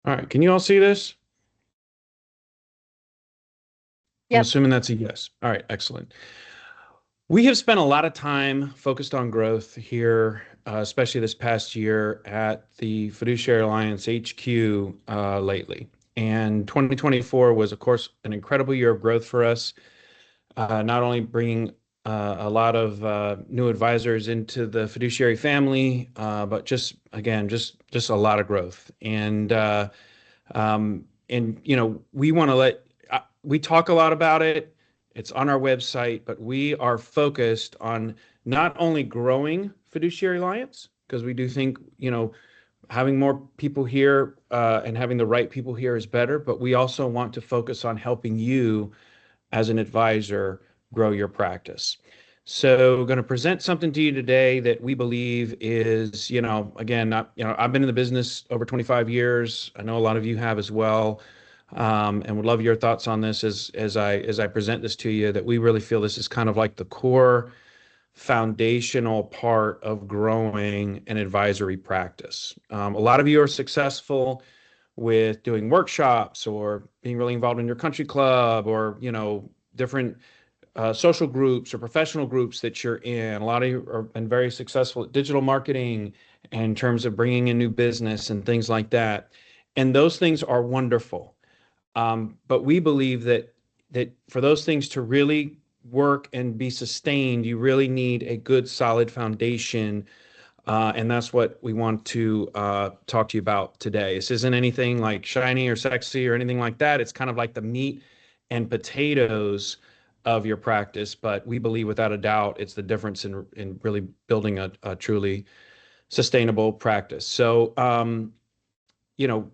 All right, can you all see this? I'm Yep. assuming that's a yes. All right, excellent. We have spent a lot of time focused on growth here, especially this past year at the Fiduciary Alliance HQ lately. And 2024 was, of course, an incredible year of growth for us, not only bringing a lot of new advisors into the fiduciary family, but just, again, just a lot of growth. We want to we talk a lot about it. It's on our website, but we are focused on not only growing Fiduciary Alliance, because we do think, having more people here and having the right people here is better, but we also want to focus on helping you as an advisor grow your practice. So, going to present something to you today that we believe is, again, not, I've been in the business over 25 years. I know a lot of you have as well, and would love your thoughts on this as I present this to you. That we really feel this is kind of like the core foundational part of growing an advisory practice. A lot of you are successful with doing workshops or being really involved in your country club or different social groups or professional groups that you're in. A lot of you have been very successful at digital marketing in terms of bringing in new business and things like that. And those things are wonderful. But we believe that for those things to really work and be sustained, you really need a good, solid foundation. And that's what we want to talk to you about today. This isn't anything like shiny or sexy or anything like that. It's kind of like the meat and potatoes of your practice. But we believe without a doubt, it's the difference in really building a truly sustainable practice. So,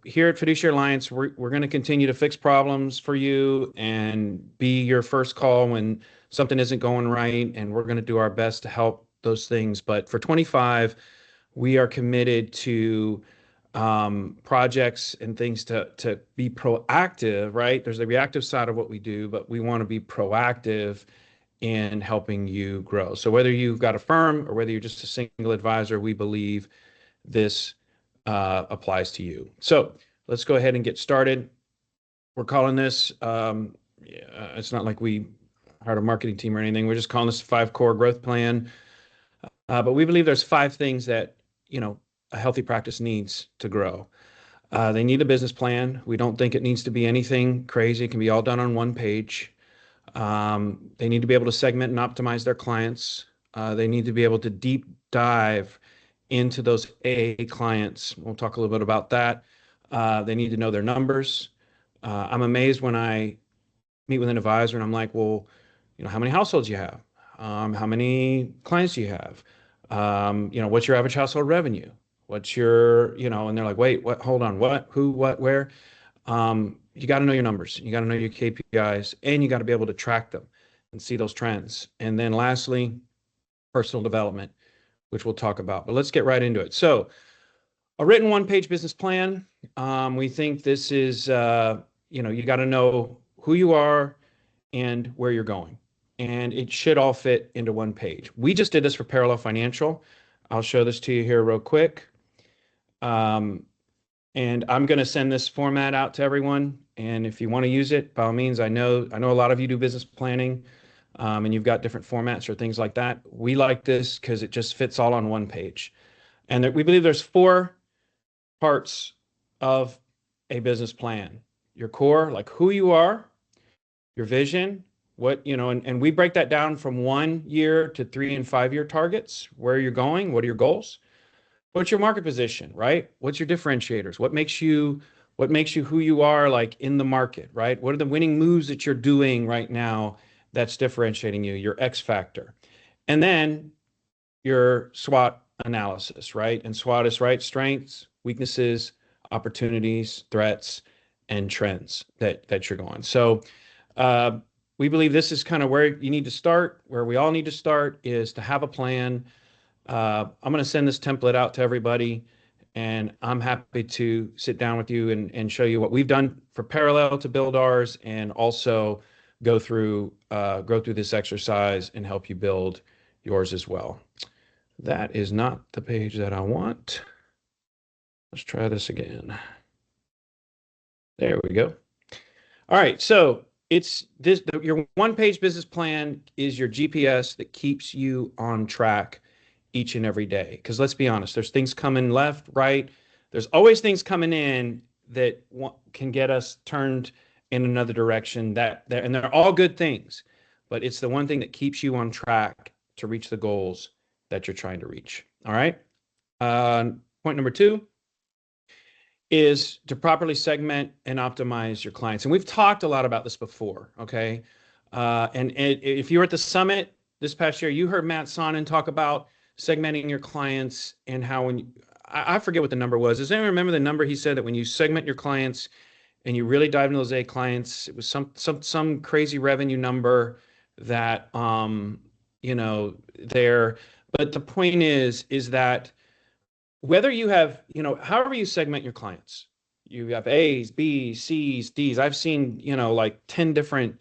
here at Fiduciary Alliance, we're going to continue to fix problems for you and be your first call when something isn't going right. And we're going to do our best to help those things. But for 25, we are committed to projects and things to be proactive, right? There's the reactive side of what we do, but we want to be proactive in helping you grow. So whether you've got a firm or whether you're just a single advisor, we believe this applies to you. So let's go ahead and get started. We're calling this, yeah, it's not like we hired a marketing team or anything. We're just calling this a five core growth plan. But we believe there's five things that, a healthy practice needs to grow. They need a business plan. We don't think it needs to be anything crazy. It can be all done on one page. They need to be able to segment and optimize their clients. They need to be able to deep dive into those AA clients. We'll talk a little bit about that. They need to know their numbers. I'm amazed when I meet with an advisor and I'm like, well, how many households you have? How many clients do you have? What's your average household revenue? What's your, and they're like, wait, what, hold on, what, who, what, where? You got to know your numbers. You got to know your KPIs and you got to be able to track them and see those trends. And then lastly, personal development, which we'll talk about. But let's get right into it. So, a written one-page business plan. We think this is, you got to know who you are and where you're going. And it should all fit into one page. We just did this for Parallel Financial. I'll show this to you here real quick. Um, and I'm going to send this format out to everyone. And if you want to use it, by all means, I know a lot of you do business planning, and you've got different formats or things like that. We like this because it just fits all on one page. And we believe there's four parts of a business plan. Your core, like who you are, your vision, and we break that down from 1 year to 3 and 5 year targets, where you're going, what are your goals? What's your market position, right? What's your differentiators? What makes you who you are like in the market, right? What are the winning moves that you're doing right now that's differentiating you, your X factor? And then your SWOT analysis, right? And SWOT is right, strengths, weaknesses, opportunities, threats, and trends that you're going. So uh, we believe this is kind of where you need to start, where we all need to start is to have a plan. I'm going to send this template out to everybody, and I'm happy to sit down with you and show you what we've done for Parallel to build ours, and also go through this exercise and help you build yours as well. That is not the page that I want. Let's try this again. There we go. All right. So it's this, your one-page business plan is your GPS that keeps you on track each and every day. Because let's be honest, there's things coming left, right. There's always things coming in that can get us turned in another direction and they're all good things, but it's the one thing that keeps you on track to reach the goals that you're trying to reach. All right. Point number two is to properly segment and optimize your clients. And we've talked a lot about this before, okay? And if you were at the summit this past year, you heard Matt Sonnen talk about segmenting your clients and how I forget what the number was. Does anyone remember the number he said that when you segment your clients and you really dive into those A clients, it was some crazy revenue number that there. But the point is that whether you have, however you segment your clients, you have A's, B's, C's, D's. I've seen, like 10 different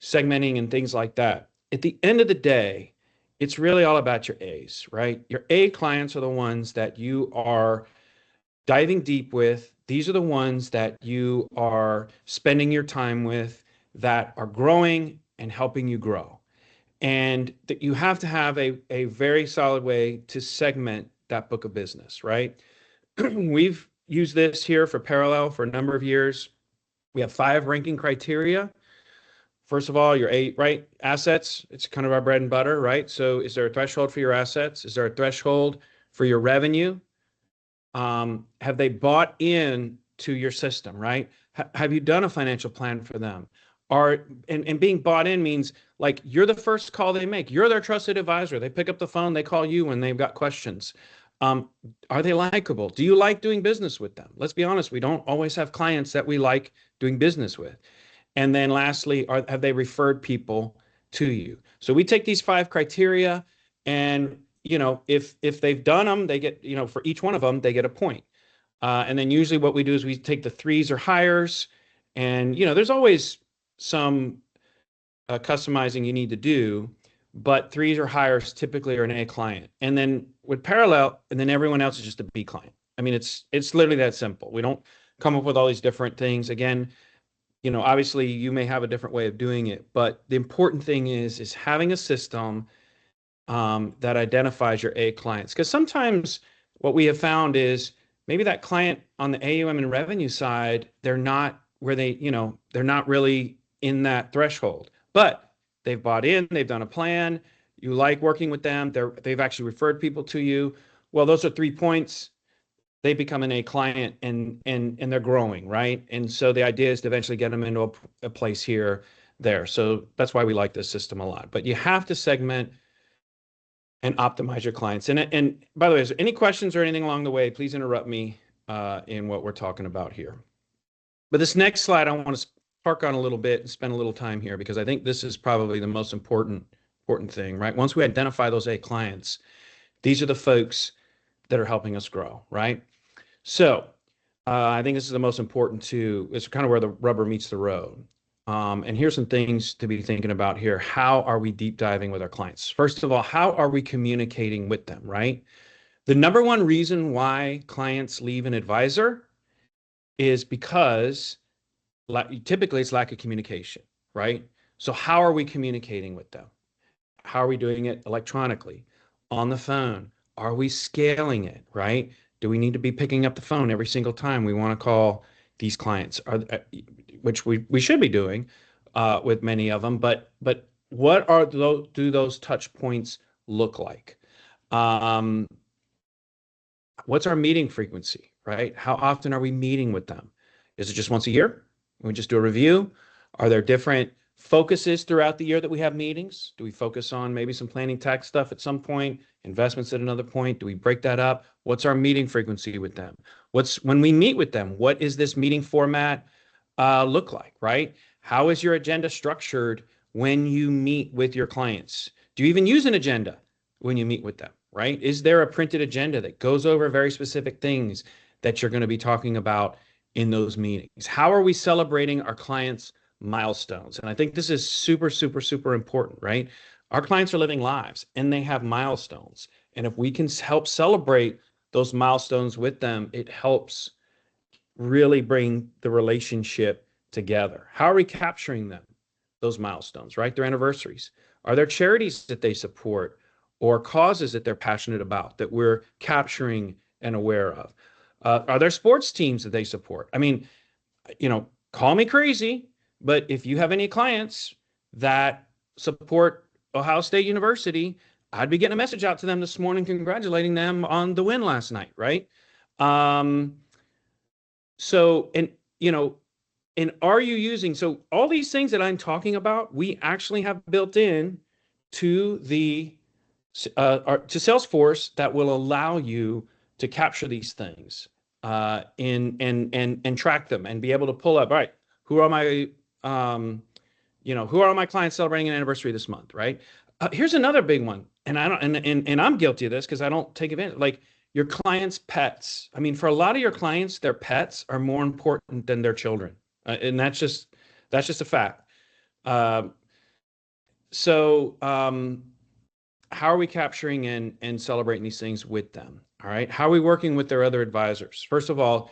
segmenting and things like that. At the end of the day, it's really all about your A's, right? Your A clients are the ones that you are diving deep with. These are the ones that you are spending your time with that are growing and helping you grow. And that you have to have a very solid way to segment that book of business, right? We've used this here for Parallel for a number of years. We have 5 ranking criteria. First of all, your right assets. It's kind of our bread and butter, right? So is there a threshold for your assets? Is there a threshold for your revenue? Have they bought in to your system, right? Have you done a financial plan for them? And being bought in means like you're the first call they make. You're their trusted advisor. They pick up the phone, they call you when they've got questions. Are they likable? Do you like doing business with them? Let's be honest, we don't always have clients that we like doing business with. And then lastly, have they referred people to you? So we take these 5 criteria, and if they've done them, they get, for each one of them, they get a point. And then usually what we do is we take the 3s or hires, and there's always some customizing you need to do, but 3s or hires typically are an A client. And then with Parallel, and then everyone else is just a B client. I mean, it's literally that simple. We don't come up with all these different things. Again, obviously you may have a different way of doing it, but the important thing is having a system that identifies your A clients. Because sometimes what we have found is maybe that client on the AUM and revenue side, they're not where they're not really in that threshold, but they've bought in, they've done a plan, you like working with them, they've actually referred people to you. Well, those are 3 points. They become an A client, and they're growing, right? And so the idea is to eventually get them into a place here, there. So that's why we like this system a lot. But you have to segment and optimize your clients. And by the way, is there any questions or anything along the way, please interrupt me in what we're talking about here. But this next slide, I want to park on a little bit and spend a little time here, because I think this is probably the most important thing, right? Once we identify those A clients, these are the folks that are helping us grow, right? So I think this is the most important too. It's kind of where the rubber meets the road. And here's some things to be thinking about here. How are we deep diving with our clients? First of all, how are we communicating with them, right? The number one reason why clients leave an advisor is because typically it's lack of communication, right? So how are we communicating with them? How are we doing it electronically, on the phone? Are we scaling it, right? Do we need to be picking up the phone every single time we want to call these clients? Which we should be doing with many of them, but what do those touch points look like? What's our meeting frequency, right? How often are we meeting with them? Is it just once a year? We just do a review? Are there different focuses throughout the year that we have meetings? Do we focus on maybe some planning tax stuff at some point, investments at another point? Do we break that up? What's our meeting frequency with them? When we meet with them, what is this meeting format look like, right? How is your agenda structured when you meet with your clients? Do you even use an agenda when you meet with them, right? Is there a printed agenda that goes over very specific things that you're going to be talking about in those meetings? How are we celebrating our clients' milestones? And I think this is super, super, super important, right? Our clients are living lives and they have milestones. And if we can help celebrate those milestones with them, it helps really bring the relationship together? How are we capturing them? Those milestones, right? Their anniversaries. Are there charities that they support or causes that they're passionate about that we're capturing and aware of? Are there sports teams that they support? I mean, call me crazy, but if you have any clients that support Ohio State University, I'd be getting a message out to them this morning congratulating them on the win last night, right? Um, so, and you know, and are you using so all these things that I'm talking about, we actually have built in to the to Salesforce that will allow you to capture these things in and track them and be able to pull up. All right, who are my who are my clients celebrating an anniversary this month, right? Here's another big one, and I don't and I'm guilty of this because I don't take advantage. Like your clients' pets. I mean, for a lot of your clients, their pets are more important than their children, and that's just a fact. Uh, so how are we capturing and celebrating these things with them? All right. How are we working with their other advisors? First of all,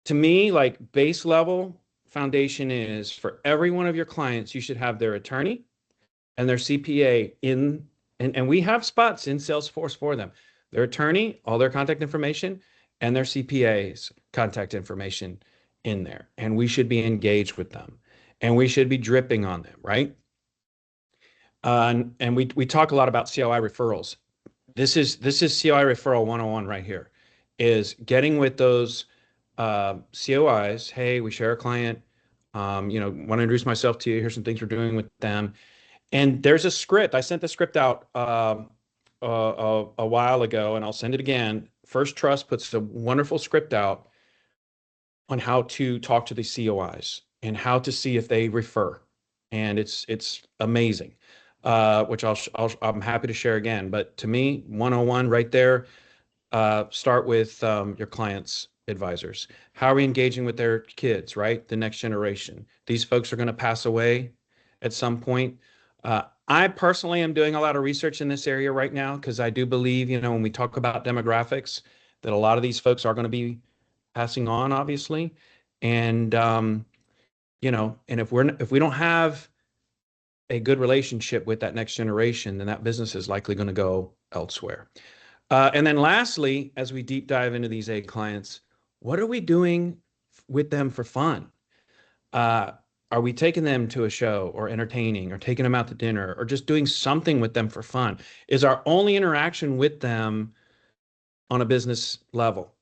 to me, like base level foundation is for every one of your clients, you should have their attorney and their CPA and we have spots in Salesforce for them. Their attorney, all their contact information, and their CPA's contact information in there. And we should be engaged with them and we should be dripping on them, right? And we talk a lot about COI referrals. This is COI referral 101 right here, is getting with those COIs. Hey, we share a client. Want to introduce myself to you. Here's some things we're doing with them. And there's a script. I sent the script out a while ago, and I'll send it again. First Trust puts a wonderful script out on how to talk to the COIs and how to see if they refer, and it's amazing. Which I'm happy to share again. But to me, 101 right there. Start with your clients' advisors. How are we engaging with their kids, right? The next generation. These folks are going to pass away at some point. I personally am doing a lot of research in this area right now because I do believe, when we talk about demographics, that a lot of these folks are going to be passing on, obviously. And, and if we don't have a good relationship with that next generation, then that business is likely going to go elsewhere. And then lastly, as we deep dive into these A clients, what are we doing with them for fun? Are we taking them to a show or entertaining or taking them out to dinner or just doing something with them for fun? Is our only interaction with them on a business level?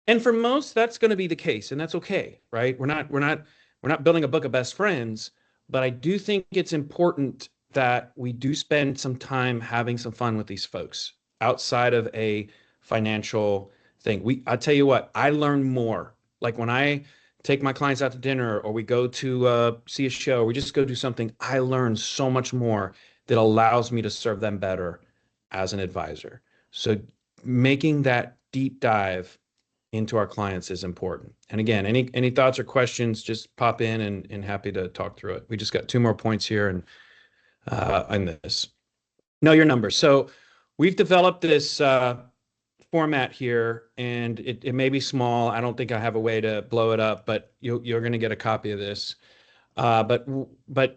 And for most, that's going to be the case, and that's okay, right? We're not building a book of best friends, but I do think it's important that we do spend some time having some fun with these folks outside of a financial thing. I tell you what, I learn more. Like when I take my clients out to dinner or we go to see a show, or we just go do something, I learn so much more that allows me to serve them better as an advisor. So making that deep dive into our clients is important. And again, any thoughts or questions, just pop in and happy to talk through it. We just got two more points here and on this. Know your numbers. So we've developed this format here, and it may be small. I don't think I have a way to blow it up, but you're going to get a copy of this. But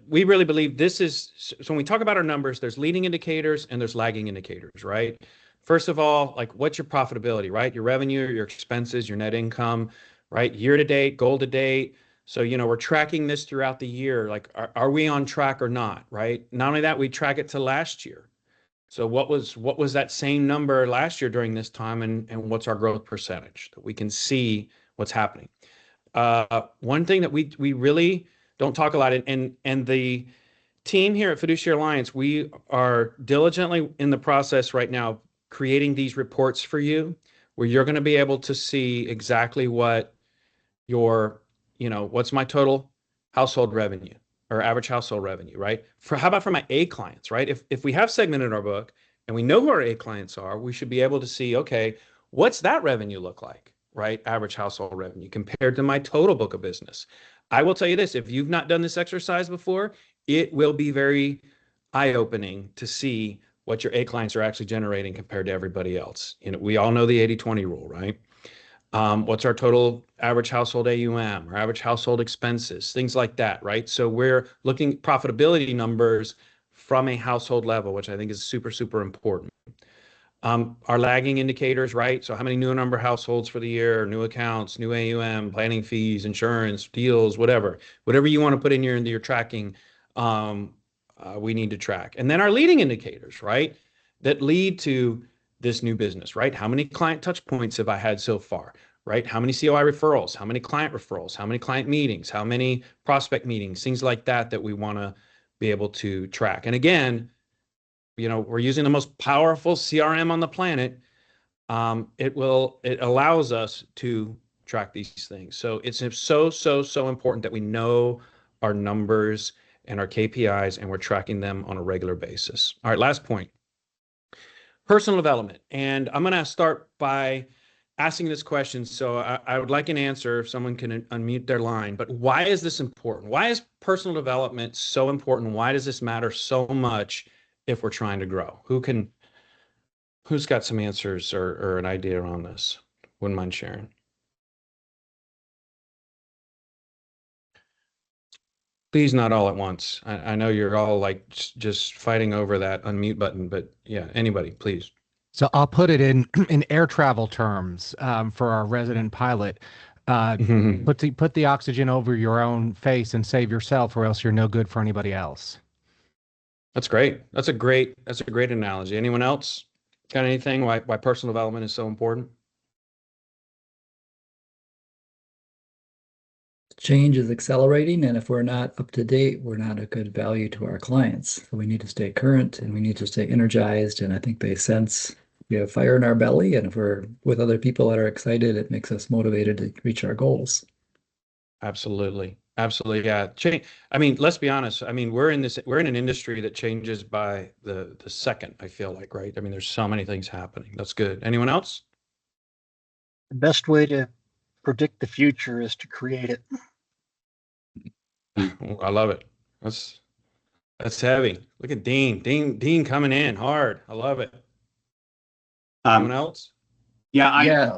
we really believe this is, so when we talk about our numbers, there's leading indicators and there's lagging indicators, right? First of all, like what's your profitability, right? Your revenue, your expenses, your net income, right? Year to date, goal to date. So, we're tracking this throughout the year. Like, are we on track or not, right? Not only that, we track it to last year. So what was that same number last year during this time, and what's our growth percentage that we can see what's happening? One thing that we really don't talk a lot, and the team here at Fiduciary Alliance, we are diligently in the process right now creating these reports for you, where you're going to be able to see exactly what what's my total household revenue or average household revenue, right? How about for my A clients, right? If we have segmented our book and we know who our A clients are, we should be able to see, okay, what's that revenue look like, right? Average household revenue compared to my total book of business. I will tell you this, if you've not done this exercise before, it will be very eye-opening to see what your A clients are actually generating compared to everybody else. We all know the 80-20 rule, right? What's our total average household AUM or average household expenses, things like that, right? So we're looking profitability numbers from a household level, which I think is super, super important. Our lagging indicators, right? So how many new number households for the year, new accounts, new AUM, planning fees, insurance, deals, whatever you want to put in into your tracking, we need to track. And then our leading indicators, right? That lead to this new business, right? How many client touch points have I had so far, right? How many COI referrals, how many client referrals, how many client meetings, how many prospect meetings, things like that we want to be able to track. And again, we're using the most powerful CRM on the planet. It allows us to track these things. So it's so important that we know our numbers and our KPIs and we're tracking them on a regular basis. All right, last point, personal development. And I'm going to start by asking this question. So I would like an answer if someone can unmute their line. But why is this important? Why is personal development so important? Why does this matter so much if we're trying to grow? Who's got some answers or an idea on this? Wouldn't mind sharing. Please, not all at once. I know you're all like just fighting over that unmute button, but yeah, anybody, please. So I'll put it in in air travel terms for our resident pilot. Put the oxygen over your own face and save yourself, or else you're no good for anybody else. That's great. That's a great analogy. Anyone else got anything why personal development is so important? Change is accelerating, and if we're not up to date, we're not a good value to our clients. So we need to stay current and we need to stay energized. And I think they sense we have fire in our belly, and if we're with other people that are excited, it makes us motivated to reach our goals. Absolutely. Absolutely. Yeah. Change. I mean, let's be honest. I mean, we're in an industry that changes by the second, I feel like, right? I mean, there's so many things happening. That's good. Anyone else? The best way to predict the future is to create it. I love it. That's heavy. Look at Dean. Dean coming in hard. I love it. Anyone else? Yeah.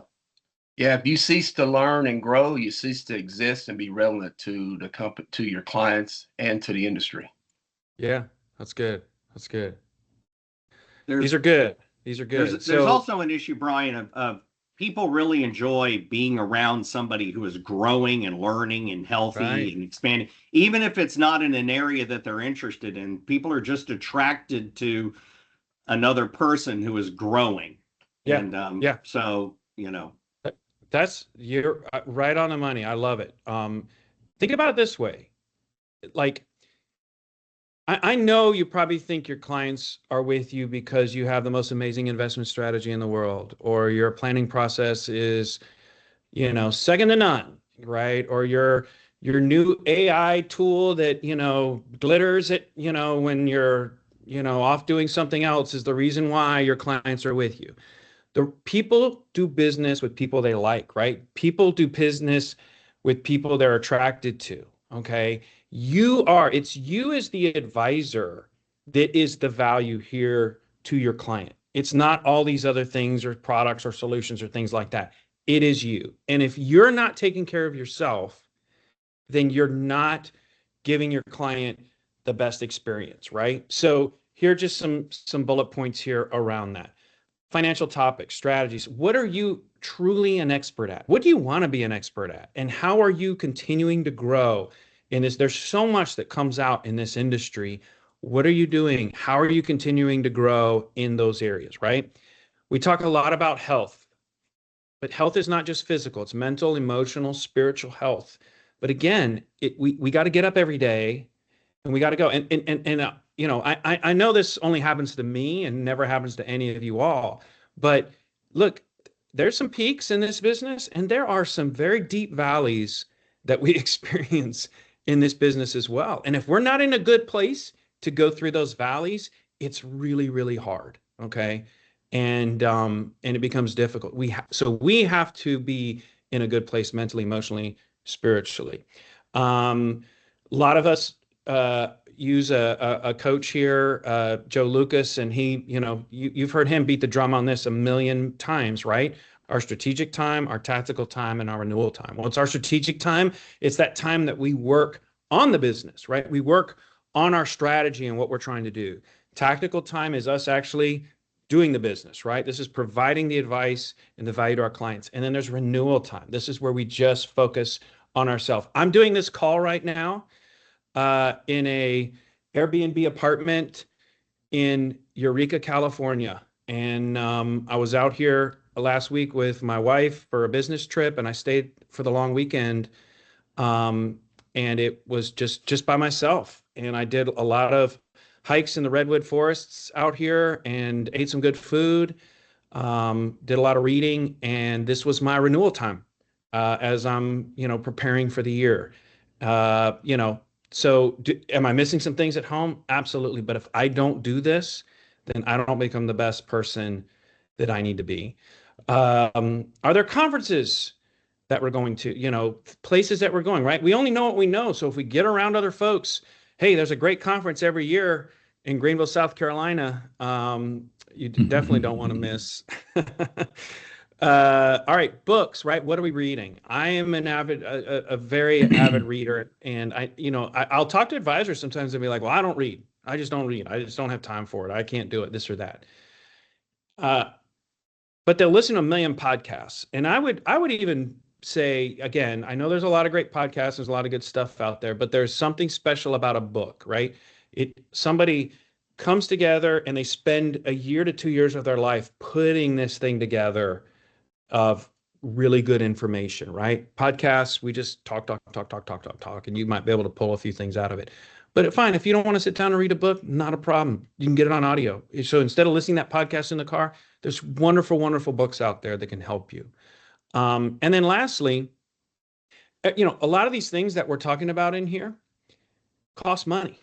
If you cease to learn and grow, you cease to exist and be relevant to the company, to your clients, and to the industry. Yeah, that's good. That's good. These are good. There's also an issue, Brian, of people really enjoy being around somebody who is growing and learning and healthy and expanding, even if it's not in an area that they're interested in. People are just attracted to another person who is growing. Yeah. And so, you're right on the money. I love it. Think about it this way. Like, I know you probably think your clients are with you because you have the most amazing investment strategy in the world, or your planning process is, second to none, right? Or your new AI tool that, glitters at, when you're, off doing something else is the reason why your clients are with you. The people do business with people they like, right? People do business with people they're attracted to. Okay. It's you as the advisor that is the value here to your client. It's not all these other things or products or solutions or things like that. It is you. And if you're not taking care of yourself, then you're not giving your client the best experience, right? So here are just some bullet points here around that. Financial topics, strategies. What are you truly an expert at? What do you want to be an expert at? And how are you continuing to grow in this? There's so much that comes out in this industry. What are you doing? How are you continuing to grow in those areas, right? We talk a lot about health, but health is not just physical. It's mental, emotional, spiritual health. But again, we got to get up every day and we got to go. I know this only happens to me and never happens to any of you all, but look, there's some peaks in this business and there are some very deep valleys that we experience in this business as well. And if we're not in a good place to go through those valleys, it's really, really hard. Okay. And it becomes difficult. So we have to be in a good place mentally, emotionally, spiritually. A lot of us use a coach here, Joe Lucas, and he, you've heard him beat the drum on this a million times, right? our strategic time, our tactical time, and our renewal time. Well, it's our strategic time. It's that time that we work on the business, right? We work on our strategy and what we're trying to do. Tactical time is us actually doing the business, right? This is providing the advice and the value to our clients. And then there's renewal time. This is where we just focus on ourselves. I'm doing this call right now in a Airbnb apartment in Eureka, California. And I was out here last week with my wife for a business trip, and I stayed for the long weekend. And it was just by myself. And I did a lot of hikes in the redwood forests out here and ate some good food. Did a lot of reading, and this was my renewal time as I'm, preparing for the year. So am I missing some things at home? Absolutely. But if I don't do this, then I don't become the best person that I need to be. Are there conferences that we're going to, places that we're going, right? We only know what we know. So if we get around other folks, hey, there's a great conference every year in Greenville, South Carolina. You definitely don't want to miss. All right, books, right? What are we reading? I am a very avid reader, and I'll talk to advisors sometimes and be like, well, I don't read. I just don't read. I just don't have time for it. I can't do it, this or that. But they'll listen to a million podcasts. And I would even say, again, I know there's a lot of great podcasts, there's a lot of good stuff out there, but there's something special about a book, right? Somebody comes together and they spend a year to 2 years of their life putting this thing together of really good information, right? Podcasts, we just talk, and you might be able to pull a few things out of it. But fine, if you don't want to sit down and read a book, not a problem. You can get it on audio. So instead of listening to that podcast in the car, there's wonderful, wonderful books out there that can help you. And then lastly, a lot of these things that we're talking about in here cost money.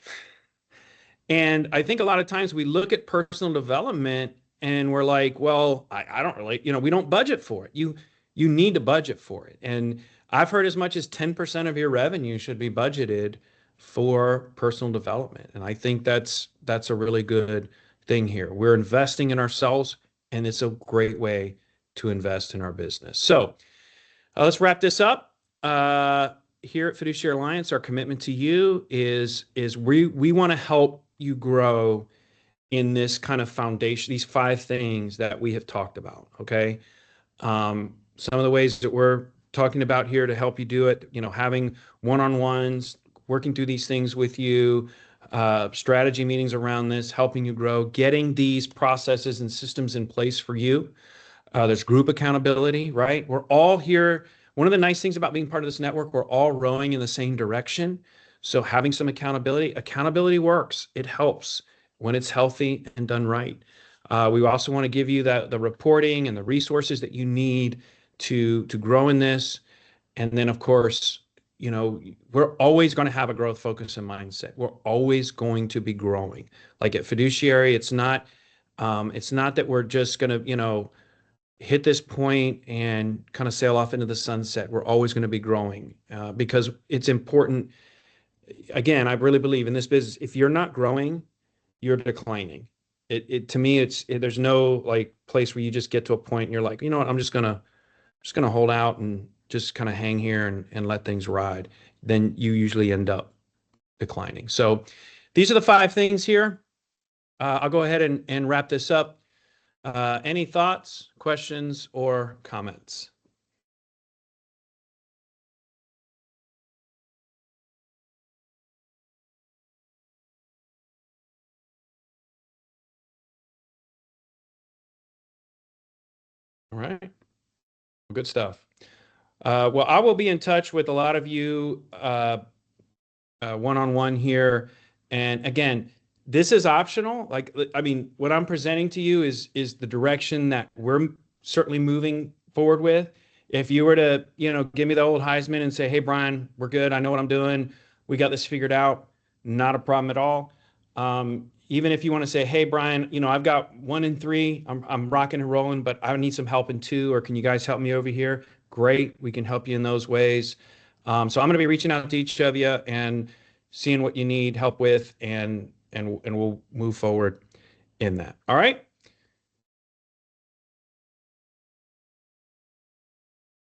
And I think a lot of times we look at personal development and we're like, well, I don't really, we don't budget for it. You need to budget for it. And I've heard as much as 10% of your revenue should be budgeted for personal development. And I think that's a really good thing here. We're investing in ourselves, and it's a great way to invest in our business. So let's wrap this up. Here at Fiduciary Alliance, our commitment to you is we want to help you grow in this kind of foundation, these 5 things that we have talked about. Okay. Some of the ways that we're talking about here to help you do it, having one-on-ones, working through these things with you, strategy meetings around this, helping you grow, getting these processes and systems in place for you. There's group accountability, right? We're all here. One of the nice things about being part of this network, we're all rowing in the same direction. So having some accountability works. It helps when it's healthy and done right. We also want to give you the reporting and the resources that you need to grow in this. And then, of course, we're always going to have a growth focus and mindset. We're always going to be growing. Like at Fiduciary, it's not that we're just going to, hit this point and kind of sail off into the sunset. We're always going to be growing because it's important. Again, I really believe in this business. If you're not growing, you're declining. To me, there's no like place where you just get to a point and you're like, you know what, I'm just gonna hold out and just kind of hang here and let things ride. Then you usually end up declining. So these are the 5 things here. I'll go ahead and wrap this up. Any thoughts, questions, or comments? All right. Good stuff. Well, I will be in touch with a lot of you one-on-one here. And again, this is optional. What I'm presenting to you is the direction that we're certainly moving forward with. If you were to, give me the old Heisman and say, hey, Brian, we're good. I know what I'm doing. We got this figured out. Not a problem at all. Even if you want to say, hey, Brian, I've got 1 in 3. I'm rocking and rolling, but I need some help in 2, or can you guys help me over here? Great. We can help you in those ways. So I'm going to be reaching out to each of you and seeing what you need help with, and we'll move forward in that. All right.